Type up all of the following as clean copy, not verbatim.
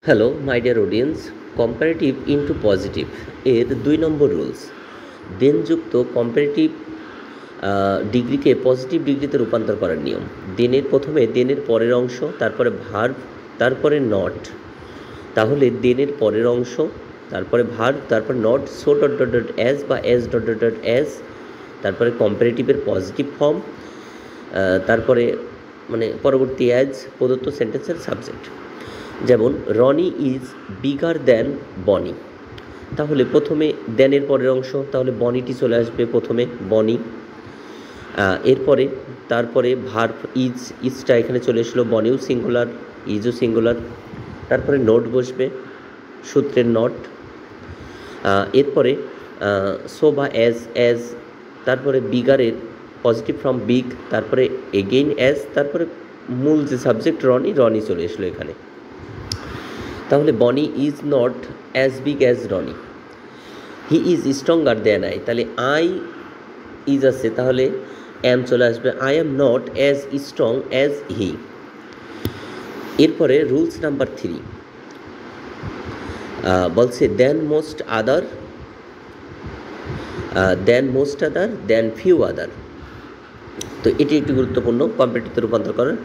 Hello my dear audience, comparative into positive এর 2 নম্বর rules. দেনযুক্ত comparative ডিগ্রিকে positive ডিগ্রিতে রূপান্তর করার নিয়ম। প্রথমে দেনের পরের অংশ, তারপরে ভার্ব, তারপরে নট। তাহলে দেনের পরের অংশ, তারপরে ভার্ব, তারপর not, so dot dot dot as বা as dot dot dot as, তারপরে কম্পারেটিভের পজিটিভ ফর্ম, তারপরে পরবর্তী অ্যাজ প্রদত্ত সেন্টেন্সের সাবজেক্ট। যেমন রনি ইজ বিগার দ্যান বনি, তাহলে প্রথমে দ্যানের পরের অংশ, তাহলে বনিটি চলে আসবে প্রথমে, বনি। এরপরে তারপরে ভার্ব ইজটা এখানে চলে এসলো, বনিও সিঙ্গুলার, ইজও সিঙ্গুলার। তারপরে নোট বসবে, সূত্রের নট। এরপরে সো বা অ্যাজ, তারপরে বিগারের পজিটিভ ফর্ম বিগ, তারপরে এগেইন অ্যাজ, তারপরে মূল যে সাবজেক্ট রনি চলে এসলো এখানে। তাহলে Bony is not as big as Rony, he is stronger than I, তাহলে আই ইজ আছে, তাহলে অ্যাম চলে আসবে, I am not as strong as he. এরপরে রুলস নাম্বার 3 বলছে দেন মোস্ট আদার, দেন ফিউ আদার। তো এটি একটি গুরুত্বপূর্ণ কম্পারেটিভে রূপান্তর করার।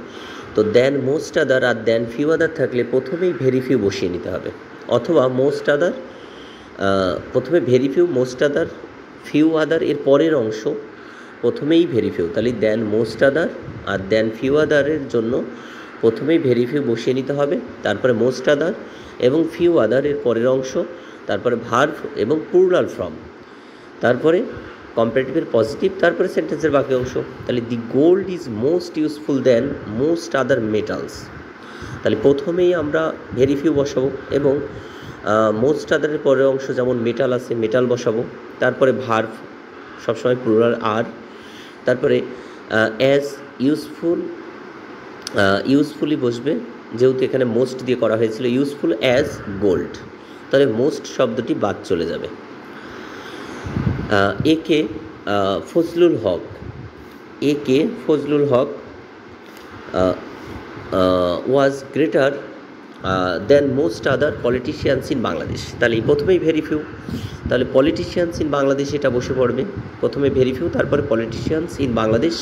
তো দেন মোস্ট আদার আর দেন ফিউ আদার থাকলে প্রথমেই ভেরি ফিউ বসিয়ে নিতে হবে, অথবা মোস্ট আদার, প্রথমে very few, most other, few other এর পরের অংশ প্রথমেই ভেরি ফিউ, তাহলে দেন মোস্ট আদার আর দেন ফিউ আদারের জন্য প্রথমেই ভেরি ফিউ বসিয়ে নিতে হবে, তারপরে মোস্ট আদার এবং ফিউ আদার এর পরের অংশ, তারপরে ভার্ব এবং প্লুরাল ফর্ম, তারপরে কম্পারেটিভের পজিটিভ, তারপরে সেন্টেন্সের বাকি অংশ। তাহলে দি gold is most useful than most other metals, তাহলে প্রথমেই আমরা ভেরি ফিউ বসাবো এবং মোস্ট আদারের পরের অংশ যেমন মেটাল আছে, মেটাল বসাবো। তারপরে ভার্ব সবসময় প্লুরাল আর, তারপরে অ্যাজ ইউজফুলি বসবে, যেহেতু এখানে মোস্ট দিয়ে করা হয়েছিল, ইউজফুল অ্যাজ গোল্ড, তাহলে মোস্ট শব্দটি বাদ চলে যাবে। A K Fazlul Huq was greater than most other politicians in Bangladesh, তাহলে প্রথমেই ভেরি ফিউ, তাহলে পলিটিশিয়ানস ইন বাংলাদেশ এটা বসে পড়বে, প্রথমে ভেরি ফিউ, তারপরে পলিটিশিয়ানস ইন বাংলাদেশ।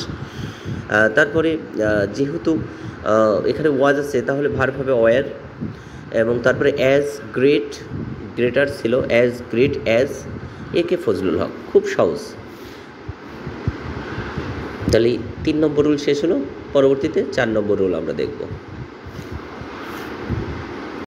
তারপরে যেহেতু এখানে ওয়াজ আছে, তাহলে ভার্ব হবে ওয়ার, এবং তারপরে অ্যাজ গ্রেটার ছিল, অ্যাজ গ্রেট অ্যাজ একে ফজলুল হক। খুব সহজ। তাহলে 3 নম্বর রুল শেষ হলো, পরবর্তীতে 4 নম্বর রুল আমরা দেখব।